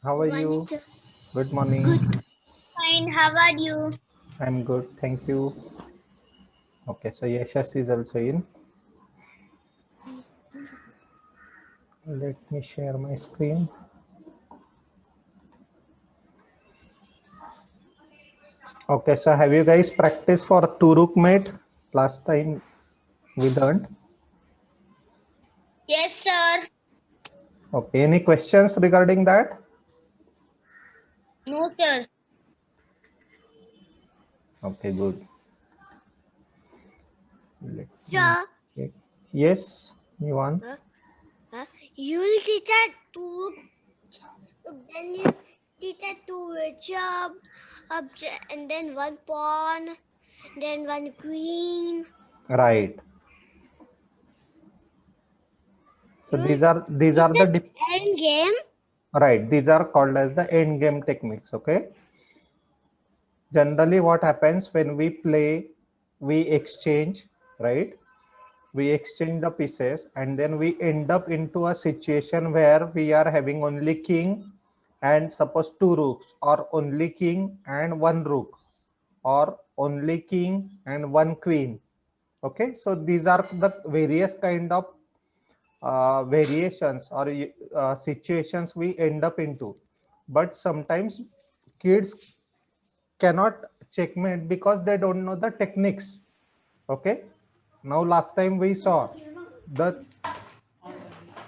How are Good morning, you? sir. Good morning. Good. Fine. How are you? I'm good. Thank you. Okay, so Yashas is also in. Let me share my screen. Okay, so have you guys practiced for Turuk mate? Last time we learned. Yes, sir. Okay, any questions regarding that? No, sir. Okay, good. Let me Sir, check. Yes, you want? uh, you will teach at two. Then you teach at two job, and then one pawn, then one queen. Right. So You will these teach are the at end game. right. These are called as the end game techniques. Okay. Generally, what happens when we play, we exchange, right? We exchange the pieces and then we end up into a situation where we are having only king and suppose two rooks, or only king and one rook, or only king and one queen. Okay, so these are the various kind of variations or situations we end up into. But sometimes kids cannot checkmate because they don't know the techniques. Okay, now last time we saw the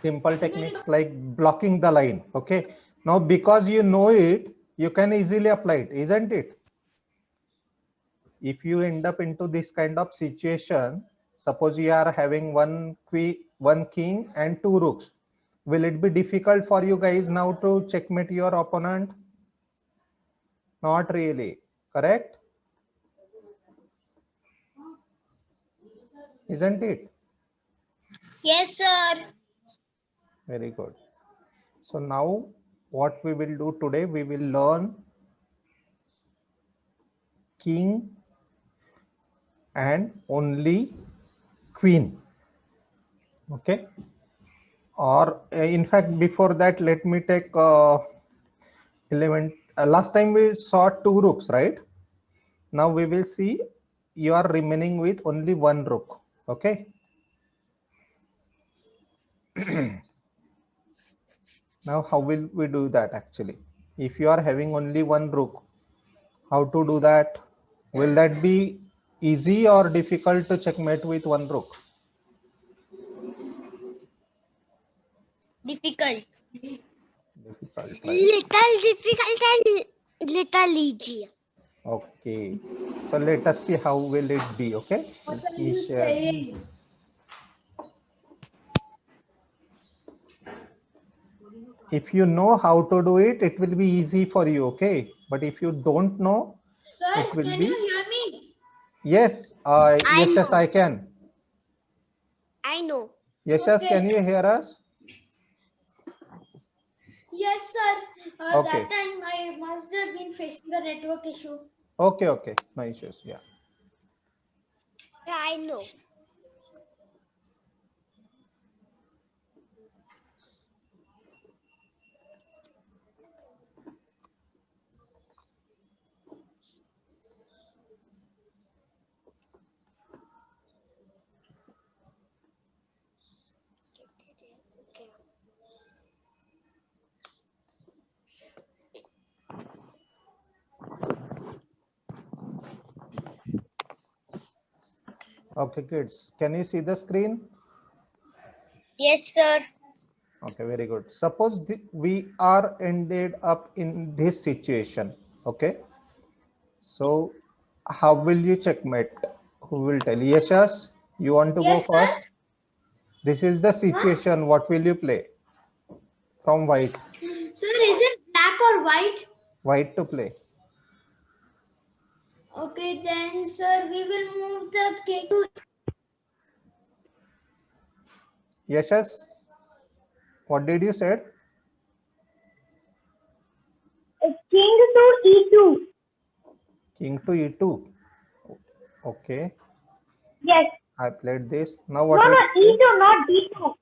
simple techniques like blocking the line. Okay, now because you know it, you can easily apply it, isn't it? If you end up into this kind of situation, suppose you are having one queen, one king and two rooks, will it be difficult for you guys now to checkmate your opponent? Not really, correct? Isn't it? Yes, sir. Very good. So now what we will do today, we will learn king and only queen. Okay, or in fact before that let me take element. Last time we saw two rooks, right? Now we will see you are remaining with only one rook. Okay, now how will we do that? Actually, if you are having only one rook, how to do that? Will that be easy or difficult to checkmate with one rook? Difficult. Difficult, right? Little difficult and little easy. Okay, so let us see how will it be. Okay, What let are me you share. saying? If you know how to do it, it will be easy for you. Okay, but if you don't know, it Sir, will can be. you hear me? Yes, I yes, know. I can. I know. Yes, can Okay. you hear us? Yes, sir. That Okay, time I must have been facing a network issue. okay, no issues. Yeah. Yeah, I know. Okay. Okay, kids, can you see the screen? Yes, sir. Okay, very good. Suppose we are ended up in this situation. Okay, so how will you checkmate? Who will tell? Yes, you want to go Yes, sir. first? This is the Huh? situation. What will you play from white? Sir, is it black or white? White to play. Okay, then, sir, we will move the king to. Yes, what did you said? King to e2. King to e2. Okay, Yes. I played this. Now No, what will no, you play? e2, not d2.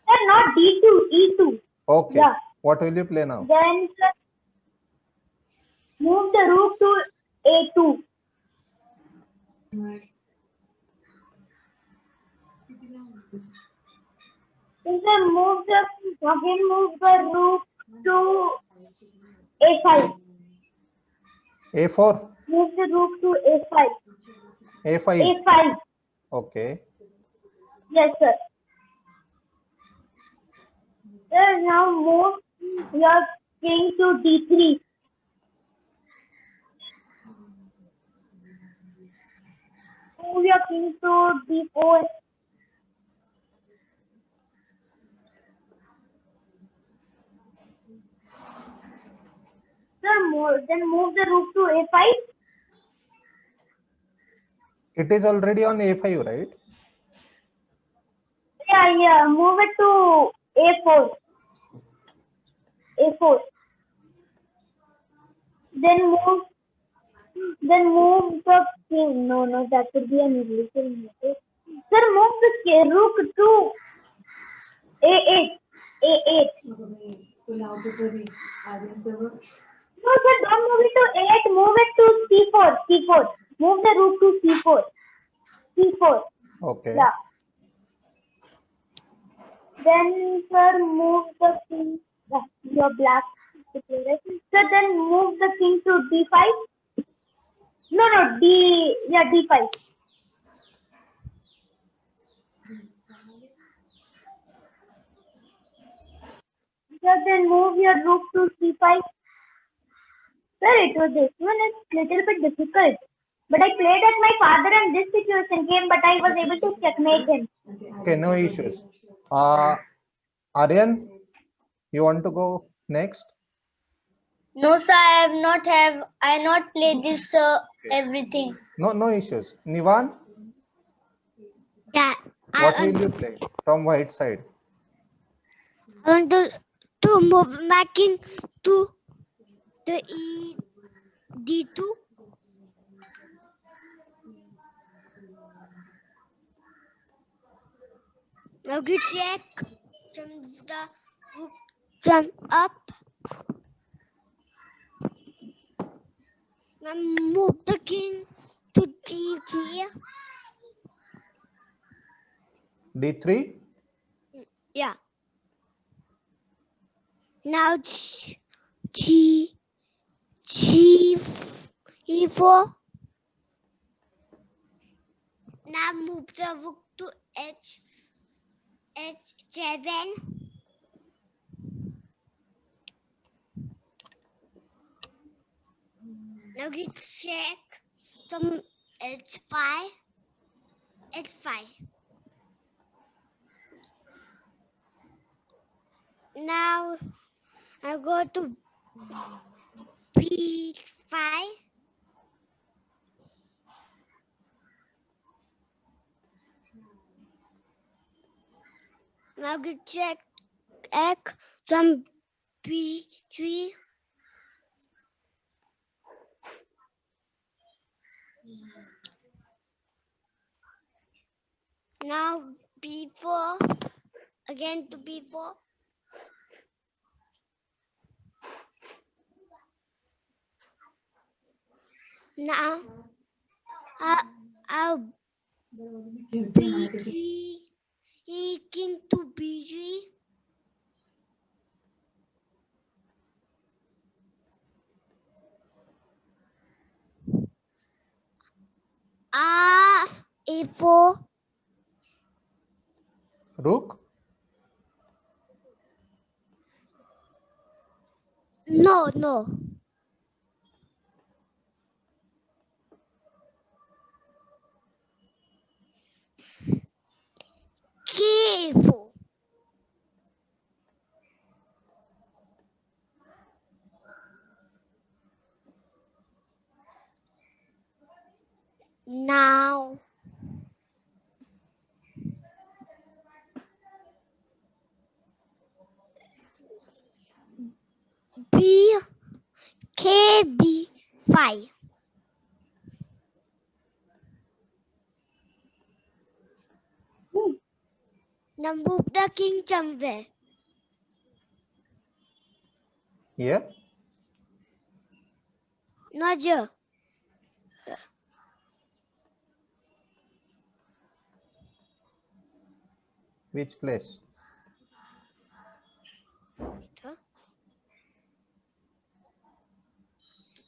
Sir, not d2, e2. Okay, Yeah. What will you play now? Then sir, move the rook to A2. Then sir, move the rook to A5. A4, Move the rook to A5. A5. A5. Okay. Yes, sir. Sir, now move your king to D3. Move your king to D4. Sir, then move the rook to A5. It is already on A5, right? Yeah. Move it to A4. A4. Then move the king. No, that would be an illegal move. Sir, move the rook to A8. A8. No, sir, don't move it to A8. Move it to C4. C4. Move the rook to C4. C4. Okay. Yeah. Then, sir, move the king. Your black. Sir, then move the king to D5. No, D5. Sir, then move your rook to C5. Sir, this one is little bit difficult. But I played at my father in this situation game, but I was able to checkmate him. Okay, no issues. Aryan, you want to go next? No, sir, I not played this everything. No issues. Nivan, Yeah, what will you play from white side? I want to move my king to the D2. Now we check jump up. Now move the king to D3. D3? Yeah. Now E4. Now move the rook to H7. Now we check some H5. Now I go to B5. Now we check some B3. Now B4. Again to B4. Now I'll B3. King to B3. A4. Rook? No. K4. Now KB5. Now move the king somewhere. Here. Not here. Which place?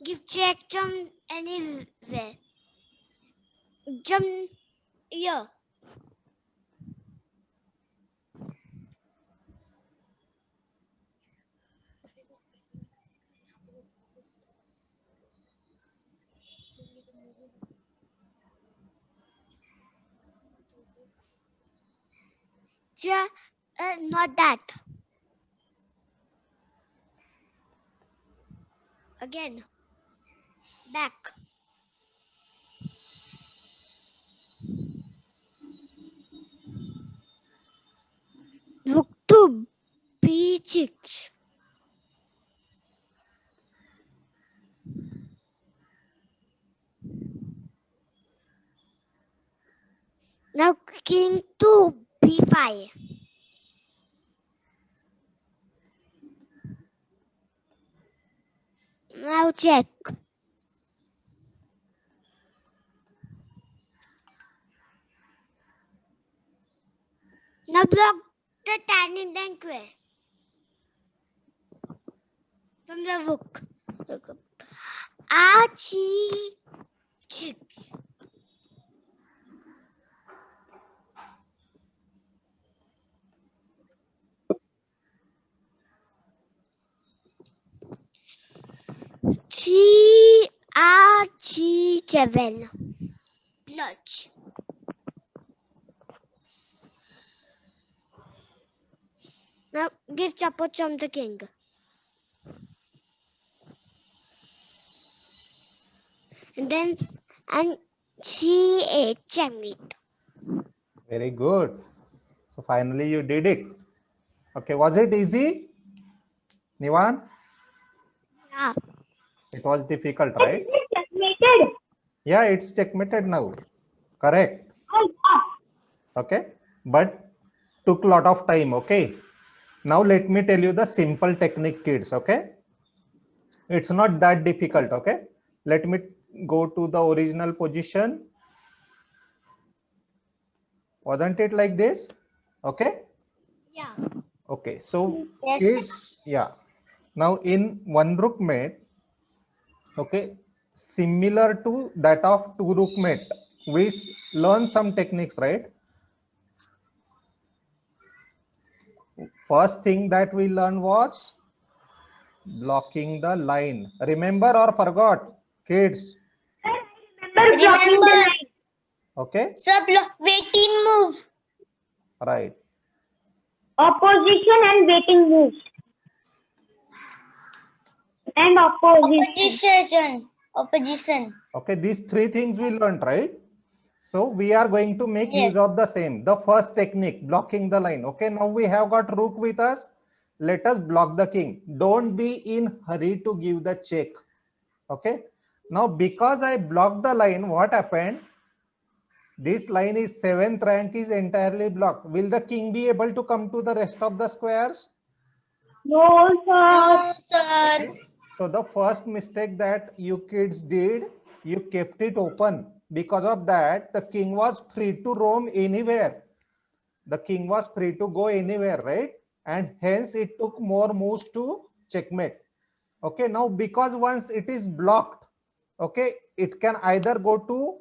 Give check jump anywhere. Jump here. Yeah, not that. Again. Back. Look to beaches. Now king to b5. Now check. Now block the tiny blank way from the rook. Look up. Archie. Chick. G7. Clutch. Now give support from the king. And then C8 checkmate. Very good. So finally you did it. Okay, was it easy? Nivan? Yeah. It was difficult, right? It's checkmated. Yeah, it's checkmated now. Correct. Oh, yeah. Okay, but took a lot of time. Okay, now let me tell you the simple technique, kids. Okay, it's not that difficult. Okay, let me go to the original position. Wasn't it like this? Okay. Yeah. Okay, so Yes. kids, yeah, now in one rook mate, okay, similar to that of two rook mate, we learn some techniques, right? First thing that we learned was blocking the line. Remember or forgot, kids? Remember blocking the line. Okay, Sir, block waiting move. right. Opposition and waiting moves. And opposition. Opposition. Okay, these three things we learned, right? So we are going to make Yes. use of the same. The first technique, blocking the line. Okay, now we have got rook with us. Let us block the king. Don't be in hurry to give the check. Okay, now because I blocked the line, what happened? This line is 7th rank is entirely blocked. Will the king be able to come to the rest of the squares? No, sir. No, sir. So the first mistake that you kids did, you kept it open. Because of that, the king was free to roam anywhere. The king was free to go anywhere, right? And hence it took more moves to checkmate. Okay, now because once it is blocked, okay, it can either go to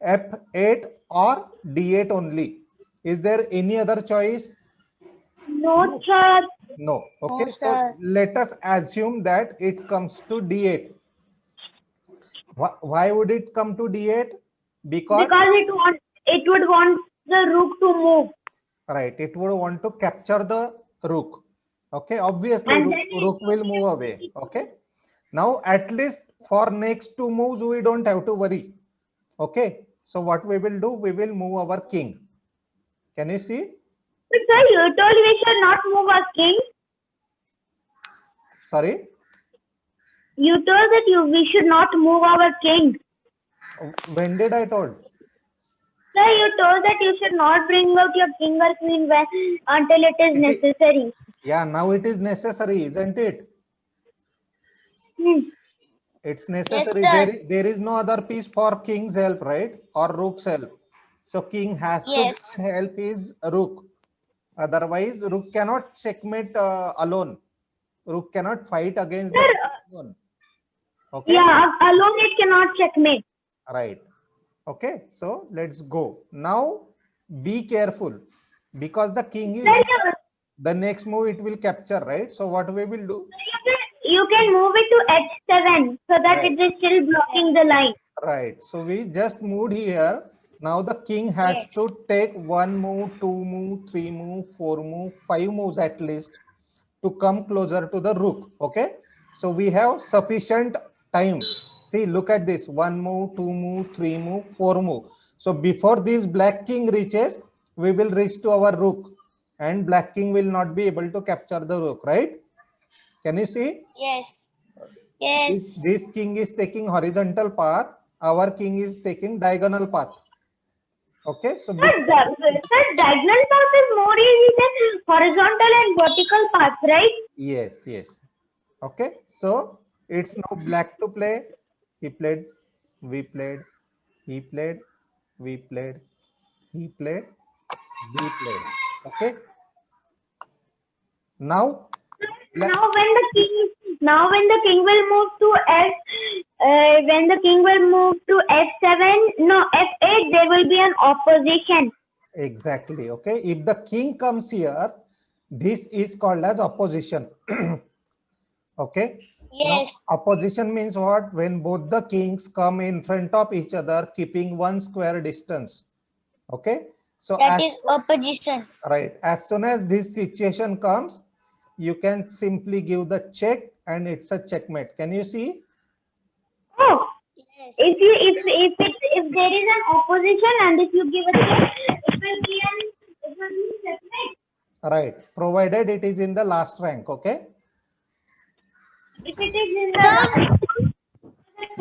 f8 or d8 only. Is there any other choice? No, sir. No. Okay, No, so sir. let us assume that it comes to d8. Why would it come to d8? Because it would want the rook to move. right, it would want to capture the rook. Okay, obviously And rook, then rook will move away. Okay, now at least for next two moves we don't have to worry. Okay, so what we will do, we will move our king. Can you see? But sir, you told we should not move our king. Sorry, You told that we should not move our king. when did I told? Sir, you told that you should not bring out your king or queen until it is necessary. Yeah, now it is necessary, isn't it? Hmm. It's necessary. sir. There is no other piece for king's help, right? Or rook's help. So king has to Yes. help his rook. Otherwise, rook cannot checkmate alone. Rook cannot fight against the Sir, king alone. Okay, yeah, alone it cannot checkmate. right. Okay, so let's go. Now be careful because the king is Sir, here. The next move it will capture, right? So what we will do? you can move it to h7 so that Right. it is still blocking the line. Right. So we just moved here. Now the king has Yes. to take 1 move, 2 move, 3 move, 4 move, 5 moves at least to come closer to the rook. Okay. So we have sufficient time. See, look at this. 1 move, 2 move, 3 move, 4 move. So before this black king reaches, we will reach to our rook and black king will not be able to capture the rook, right? Can you see? Yes. This king is taking horizontal path. Our king is taking diagonal path. Okay, so Sir, diagonal path is more easy than horizontal and vertical path, right? yes, yes. Okay, so it's now black to play. He played, we played, he played, we played, he played, we played. Okay, now black. Now when the king will move to when the king will move to f7, no f8, there will be an opposition. Exactly. Okay, if the king comes here, this is called as opposition. Okay. Now, Yes. opposition means what? When both the kings come in front of each other, keeping one square distance. Okay. So, That is opposition. right, as soon as this situation comes, you can simply give the check and it's a checkmate. Can you see? Oh, Yes. if there is an opposition and if you give a check, it will be checkmate. Right. Provided it is in the last rank. Okay. If it is in Sir, the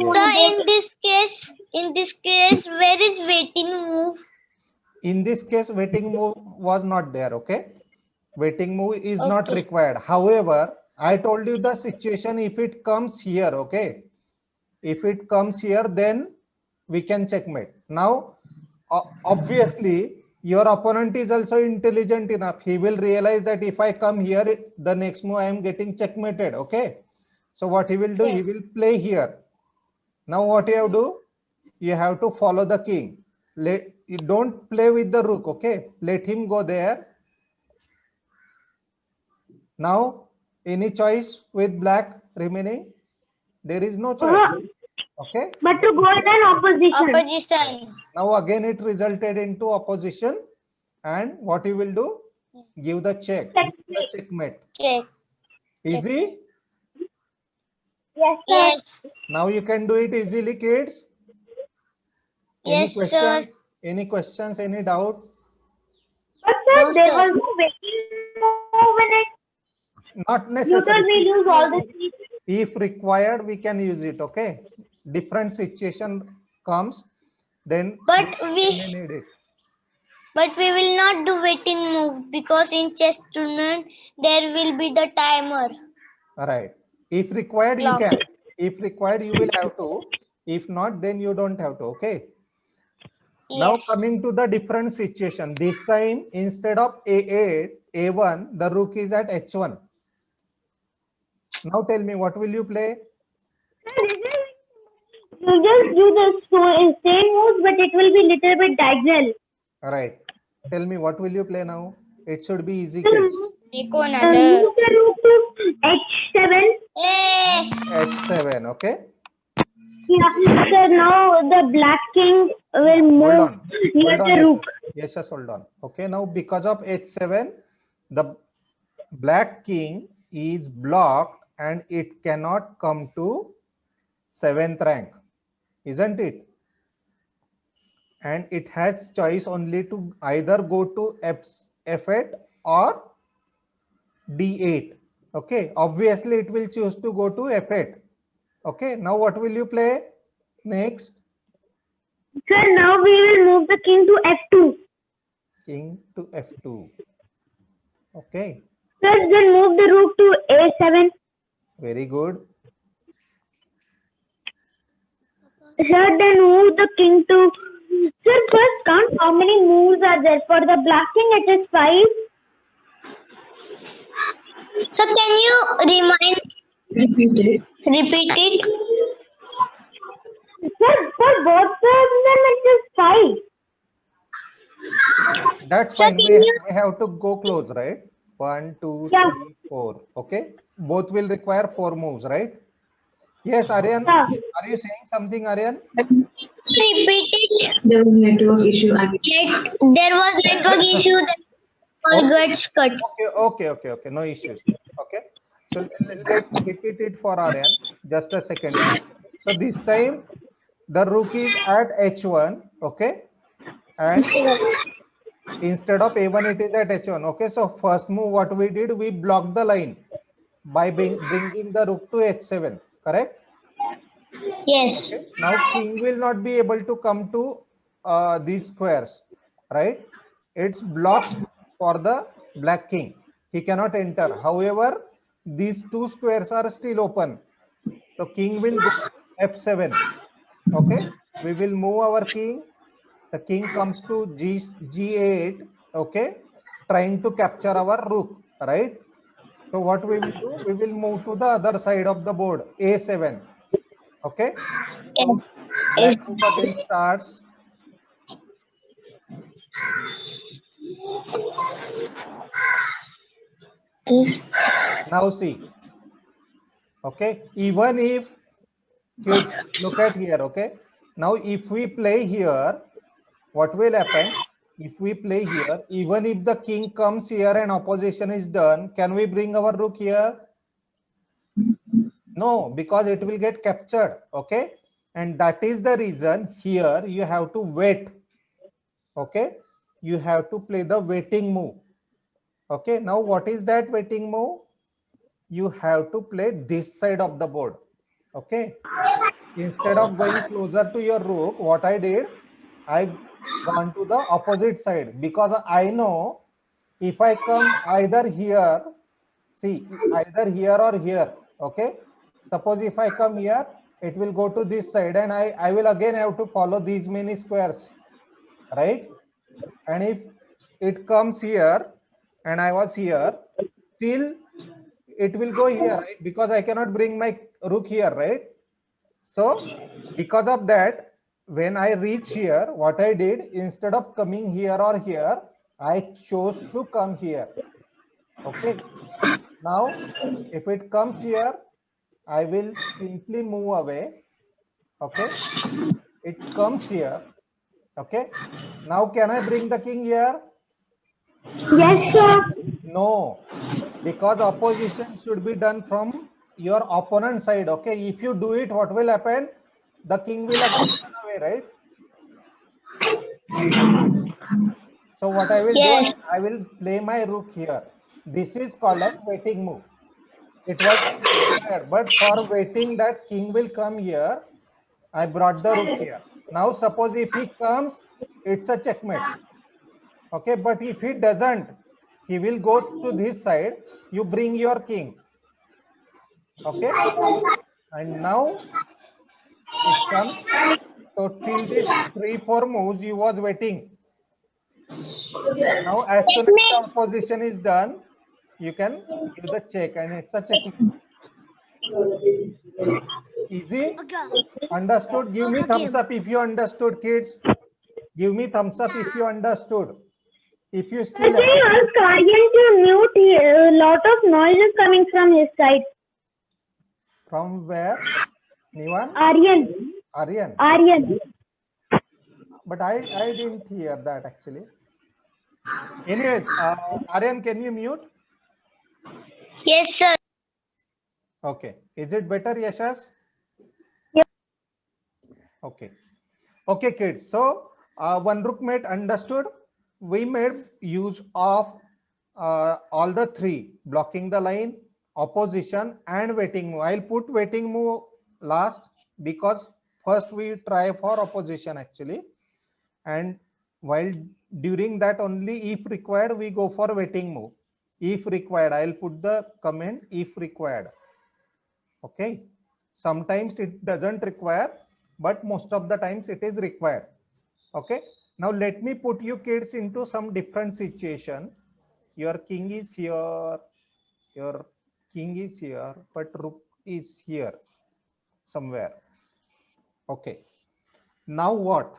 sir, in this case, where is waiting move? In this case, waiting move was not there. Okay. Waiting move is not Okay. required. However, I told you the situation if it comes here. Okay. If it comes here, then we can checkmate. Now, obviously, your opponent is also intelligent enough. He will realize that if I come here, the next move I am getting checkmated. Okay. So what he will do, he will play here. Now what you have to do? You have to follow the king. You don't play with the rook. Okay. Let him go there. Now, any choice with black remaining? There is no choice. Okay. but to go in an opposition. Opposition. Now again it resulted into opposition, and what you will do? Give the check. The checkmate. Check. Easy. Yes, sir. Yes. Now you can do it easily, kids. Any Yes, sir. questions? Any questions? Any doubt? But sir, No, there sir. was no waiting move in it. Not You necessary. told we use all the three. If required, we can use it. Okay. Different situation comes, then But we may need it. we will not do waiting move because in chess tournament there will be the timer. All right. If required, you Clock. can. If required, you will have to. If not, then you don't have to. Okay. Now Yes. coming to the different situation, this time instead of A8, A1, the rook is at H1. Now tell me, what will you play? You just do the same moves, but it will be little bit diagonal. All right. Tell me, what will you play now? It should be easy. Move Nikonale. the rook to h7. Eh. H7. Okay. Yeah, so now the black king will Hold move on. near Hold the on. rook. Yes, yes, hold on. Okay. Now because of H7, the black king is blocked and it cannot come to 7th rank, isn't it? And it has choice only to either go to F8 or D8. Okay, obviously it will choose to go to F8. Okay, now what will you play next? Sir, now we will move the king to f2. King to F2. Okay, Sir, then move the rook to a7. very good. Sir, then move the king to. Sir, first count how many moves are there for the black king. It is 5. So can you repeat it? Sir, for both of them it is 5. That's Sir, fine. can We you? have to go close, right? 1, 2, Yeah. 3, 4. Okay. Both will require 4 moves, right? Yes, Aryan. Yeah. Are you saying something, Aryan? Repeat it. There was network issue. There was network issue. That all gets cut. Okay. No issues. Okay. So let's repeat it for Aryan. Just a second. So this time the rook is at h1. Okay. And instead of a1, it is at h1. Okay. So first move, what we did, we blocked the line by bringing the rook to h7. Correct? Yes. Okay. Now king will not be able to come to these squares, right? It's blocked for the black king. He cannot enter. However, these two squares are still open. So king will go f7. Okay. We will move our king. The king comes to g8. Okay. Trying to capture our rook, right? So what we will do, we will move to the other side of the board, a7. Okay. So black rook again starts. Now see. Okay. Even if, kids, look at here. Okay. Now if we play here, what will happen? If we play here, even if the king comes here and opposition is done, can we bring our rook here? No, because it will get captured. Okay. And that is the reason here you have to wait. Okay. You have to play the waiting move. Okay. Now what is that waiting move? You have to play this side of the board. Okay. Instead of going closer to your rook, what I did, I gone to the opposite side, because I know if I come either here, see, either here or here. Okay. Suppose if I come here, it will go to this side and I will again have to follow these many squares, right? And if it comes here and I was here, still it will go here, right? Because I cannot bring my rook here, right? So because of that, when I reach here, what I did, instead of coming here or here, I chose to come here. Okay. Now, if it comes here, I will simply move away. Okay. It comes here. Okay. Now, can I bring the king here? Yes, sir. No, because opposition should be done from your opponent side. Okay. If you do it, what will happen? The king will again run away, right? So what I will do, I will play my rook here. This is called as waiting move. It was required, but for waiting that king will come here, I brought the rook here. Now suppose if he comes, it's a checkmate. Okay, but if he doesn't, he will go to this side. You bring your king. Okay, and now it comes. So till this 3-4 moves, you was waiting. Now, as soon as the opposition is done, you can give the check, and it's a check. Easy? Understood? Give me thumbs up if you understood, kids. Give me thumbs up if you understood. If you still Can you ask Aryan to mute? A lot of noise is coming from his side. From where? Nivan? Aryan. But I didn't hear that actually. Anyways, Aryan, can you mute? Yes, sir. Okay. Is it better, Yashas? Yes. Okay. Okay, kids. So one rookmate understood. We made use of all the three: blocking the line, opposition, and waiting move. I'll put waiting move last because first we try for opposition actually, and while during that only if required we go for waiting move. If required, I'll put the comment if required. Okay. Sometimes it doesn't require. but most of the times it is required. Okay, now let me put you kids into some different situation. Your king is here, your king is here, but rook is here somewhere. Okay, now what?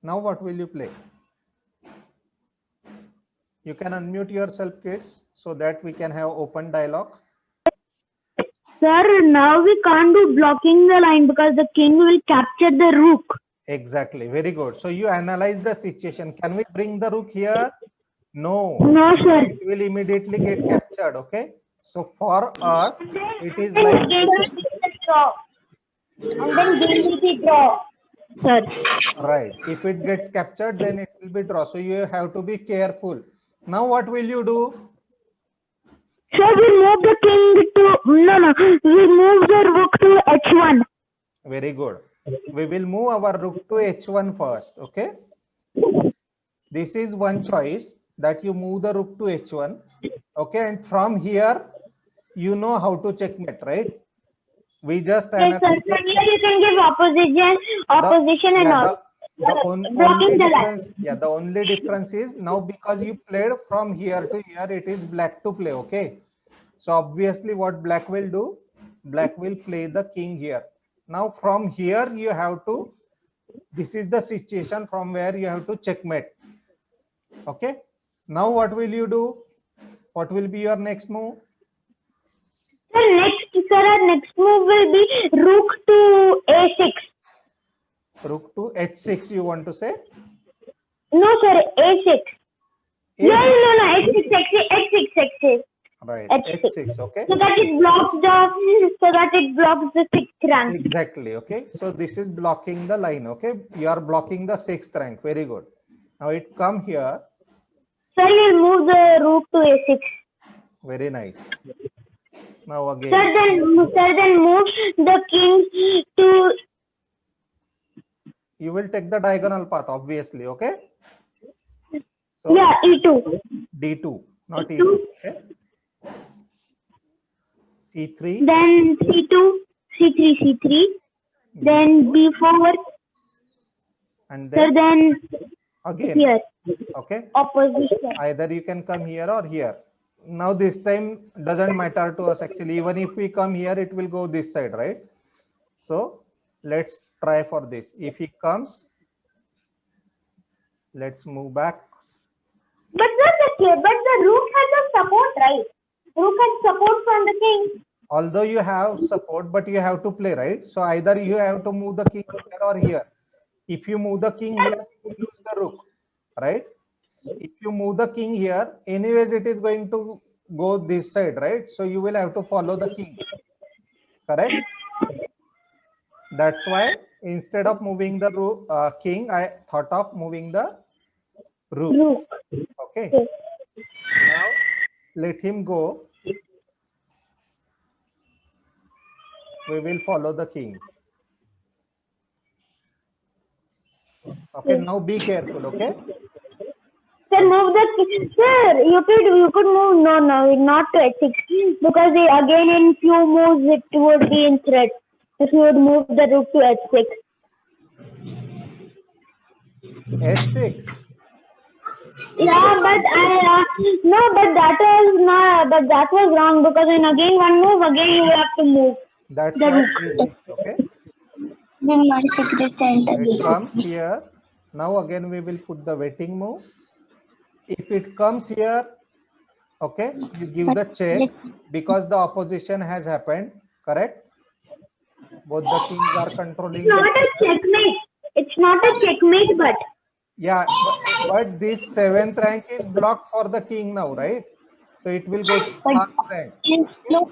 Now what will you play? You can unmute yourself, kids, so that we can have open dialogue. Sir, now we can't do blocking the line because the king will capture the rook. Exactly, very good. So you analyze the situation. Can we bring the rook here? No. No, sir. It will immediately get captured. Okay, so for us it is And like, game will be draw. And then game will be draw. Sir. right, if it gets captured then it will be draw, so you have to be careful. Now what will you do? So we move the king to we move the rook to h1. Very good. We will move our rook to h1 first. Okay, this is one choice, that you move the rook to h1. Okay, and from here you know how to checkmate, right? We just Yes, sir. So here you can give opposition and all. only difference, the only difference is now because you played from here to here, it is black to play. Okay, so obviously what black will do, black will play the king here. Now from here you have to, this is the situation from where you have to checkmate. Okay, now what will you do? What will be your next move? Sir, our next move will be rook to a6. Rook to h6 you want to say? No, sir, a6. No, h6, h6. Right, h6. h6. Okay, So that it blocks the sixth rank. exactly. Okay, so this is blocking the line. Okay, you are blocking the sixth rank. Very good. Now it come here. Sir, you'll move the rook to a6. Very nice. Now again. Sir, then move the king to. You will take the diagonal path, obviously. Okay. So Yeah, e2. d2, not e2. Okay. c3. Then c2, c3. Then b4. And Sir, then again. here. Okay. Opposition. Either you can come here or here. Now this time doesn't matter to us actually. Even if we come here, it will go this side, right? So let's try for this. If he comes, let's move back. But the rook has a support, right? Rook has support from the king. Although you have support, but you have to play, right? So either you have to move the king here or here. If you move the king here, you lose the rook, right? If you move the king here, anyways it is going to go this side, right? So you will have to follow the king, correct? That's why instead of moving the king, I thought of moving the rook. Okay. Now let him go. We will follow the king. Okay. Now be careful. Okay. Sir, move the sir. You could move not to h6 because again in few moves it would be in threat if you would move the rook to h6. h6. Yeah, but that was wrong because in again one move again you will have to move. That's not easy. Okay. Then my secret It comes here. Now again we will put the waiting move. If it comes here, okay, you give the check because the opposition has happened, correct? Both the kings are controlling. It's not a checkmate. It's not a checkmate, but. Yeah, but this 7th rank is blocked for the king now, right? So it will go to the last rank. So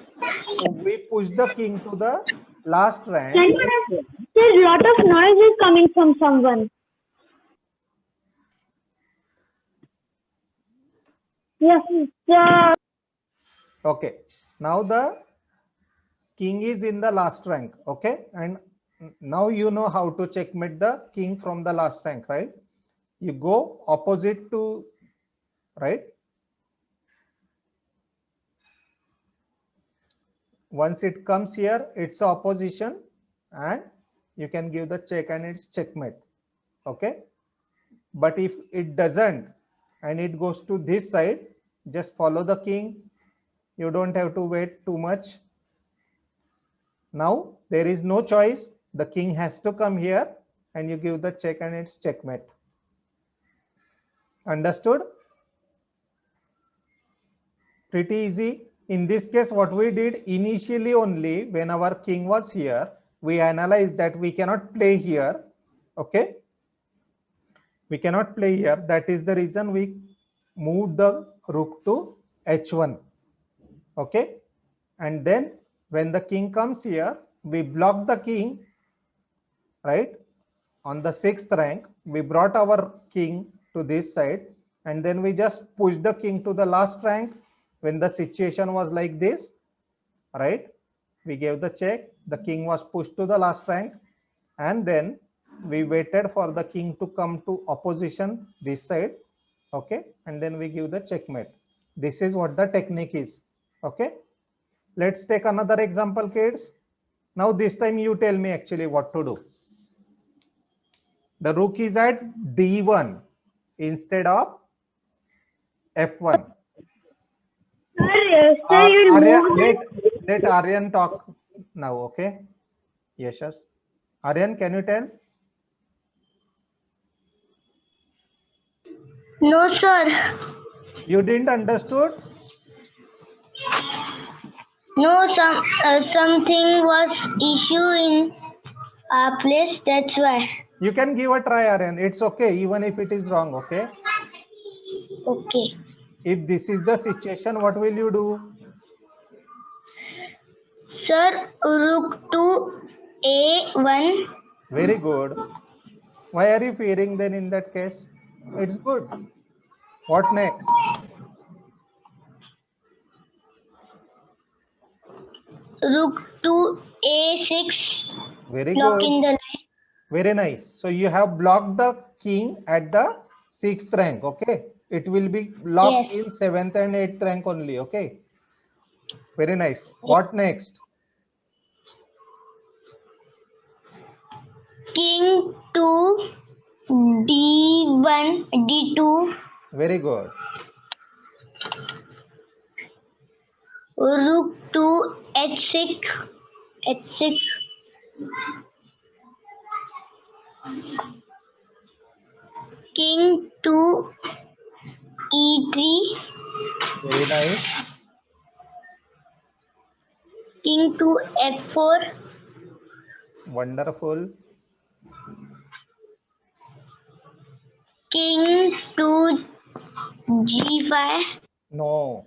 we push the king to the last rank. There's a lot of noise is coming from someone. Yes. Okay. Now the king is in the last rank. Okay. And now you know how to checkmate the king from the last rank, right? You go opposite to, right? Once it comes here, it's opposition, and you can give the check and it's checkmate. Okay, but if it doesn't and it goes to this side, just follow the king. You don't have to wait too much. Now there is no choice, the king has to come here and you give the check and it's checkmate. Understood? Pretty easy. In this case, what we did initially, only when our king was here, we analyzed that we cannot play here. Okay, we cannot play here. That is the reason we moved the rook to h1. Okay, and then when the king comes here, we block the king, right? On the 6th rank, we brought our king to this side, and then we just pushed the king to the last rank when the situation was like this, right? We gave the check, the king was pushed to the last rank, and then we waited for the king to come to opposition this side. Okay, and then we give the checkmate. This is what the technique is. Okay, let's take another example, kids. Now this time you tell me actually what to do. The rook is at d1 instead of f1. Sir, you will move Let Aryan talk now. Okay, Yashas. Aryan, can you tell? No, sir. You didn't understood? No, something was issue in our place. That's why. You can give a try, Aryan. It's okay, even if it is wrong. Okay. Okay. If this is the situation, what will you do? Sir, rook to A1. Very good. Why are you fearing then in that case? It's good. What next? Rook to A6. Very Block good. in the line. Very nice. So you have blocked the king at the 6th rank. Okay. It will be blocked Yes. in 7th and 8th rank only. Okay. Very nice. What next? King to D1, D2. Very good. Rook to H6. H6. King to E3. Very nice. King to F4. Wonderful. King to G5. No.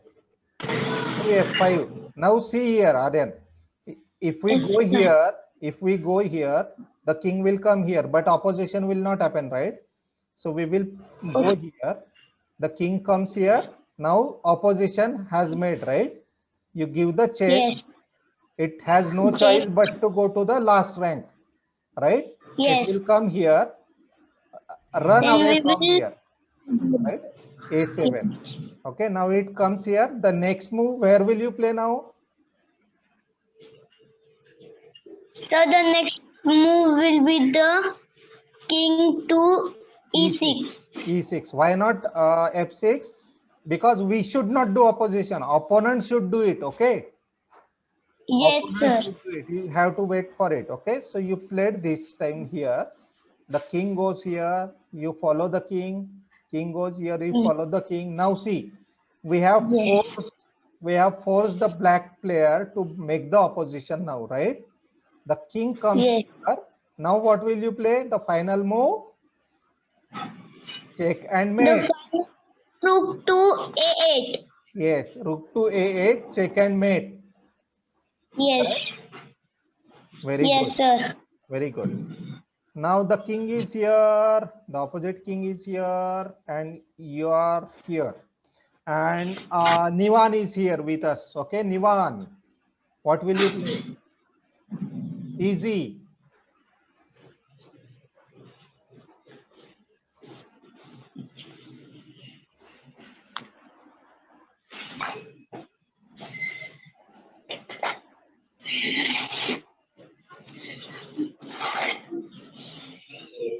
To F5. Now see here, Aryan. If we go here, the king will come here, but opposition will not happen, right? So we will go here. The king comes here. Now opposition has made, right? You give the check. Yes. It has no choice but to go to the last rank, right? Yes. It will come here, run Then away we from will- here, right? A7. Okay, now it comes here. The next move, where will you play now? So the next move will be the king to E6. E6. Why not F6? Because we should not do opposition. Opponent should do it. Okay. Yes, Opponent sir. should do it. You have to wait for it. Okay. So you played this time here. The king goes here. You follow the king. King goes here. You follow the king. Now see, we have forced the black player to make the opposition now, right? The king comes Yes. here. Now what will you play? The final move? Check and mate. The final rook to A8. Yes, rook to A8, check and mate. Yes. Very Yes, good. sir. Very good. Now the king is here, the opposite king is here, and you are here. And Nivan is here with us. Okay, Nivan, what will you play? Easy.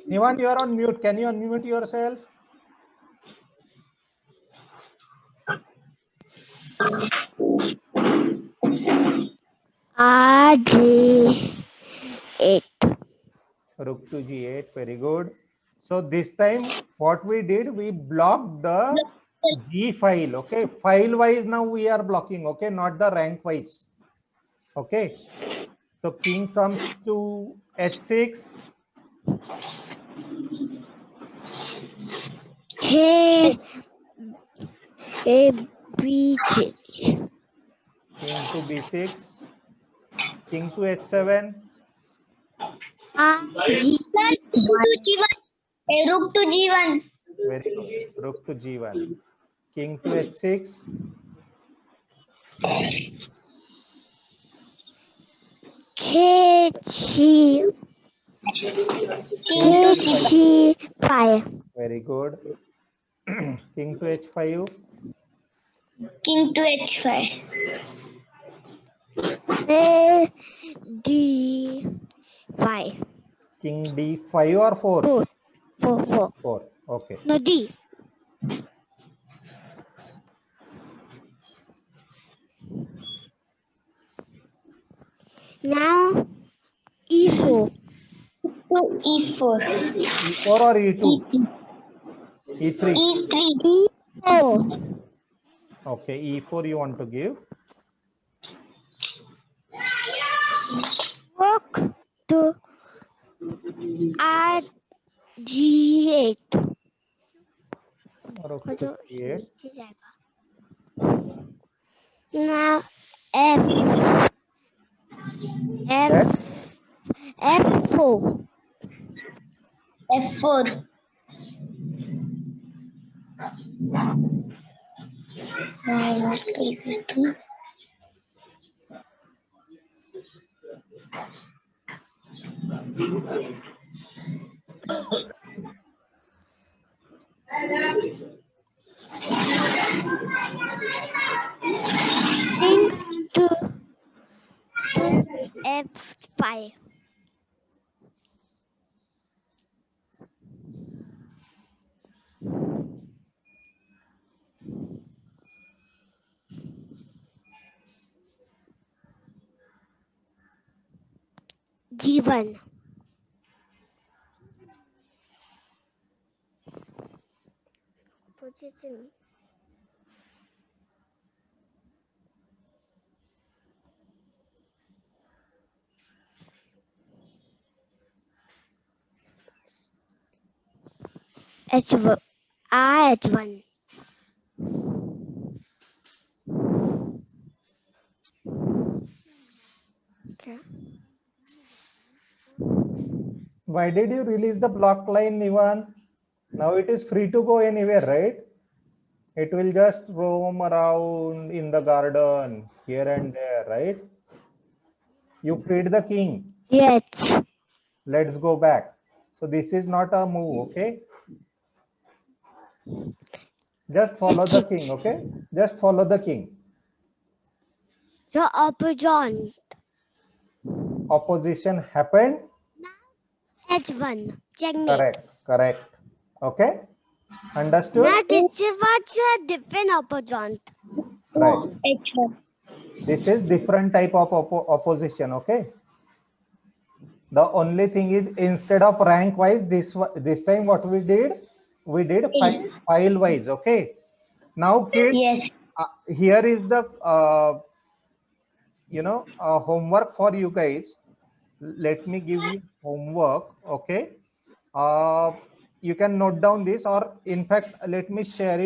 Nivan, you are on mute. Can you unmute yourself? RG8. Rook to G8. Very good. So this time what we did, we blocked the G file. Okay. File wise now we are blocking. Okay. Not the rank wise. Okay. So king comes to H6. K A B J. King to B6. King to H7. RG1. Rook to G1. Very good. Rook to G1. King to H6. KG5. Very good. King to H5. King to H5. D5. King D5 or 4? 4. 4. Okay. No, D. Now E4. To E4. E4 or E2? E3. E3. E4. Okay. E4 you want to give. Rook to RG8. Rook to G8. Now F4. F4. King to F5. G1. Position. H1. H1. Okay. Why did you release the block line, Nivan? Now it is free to go anywhere, right? It will just roam around in the garden here and there, right? You freed the king. Yes. Let's go back. So this is not a move, okay? Just follow the king, okay? Just follow the king. The opposition. Opposition happened. H1. Checkmate. Correct, correct. Okay? Understood? Now this is what's a different opposition. Right. H1. This is different type of opposition, okay? The only thing is, instead of rank wise, this time what we did file wise, okay? Now kids, Yes. here is the homework for you guys. Let me give you homework, okay? You can note down this, or in fact let me share it.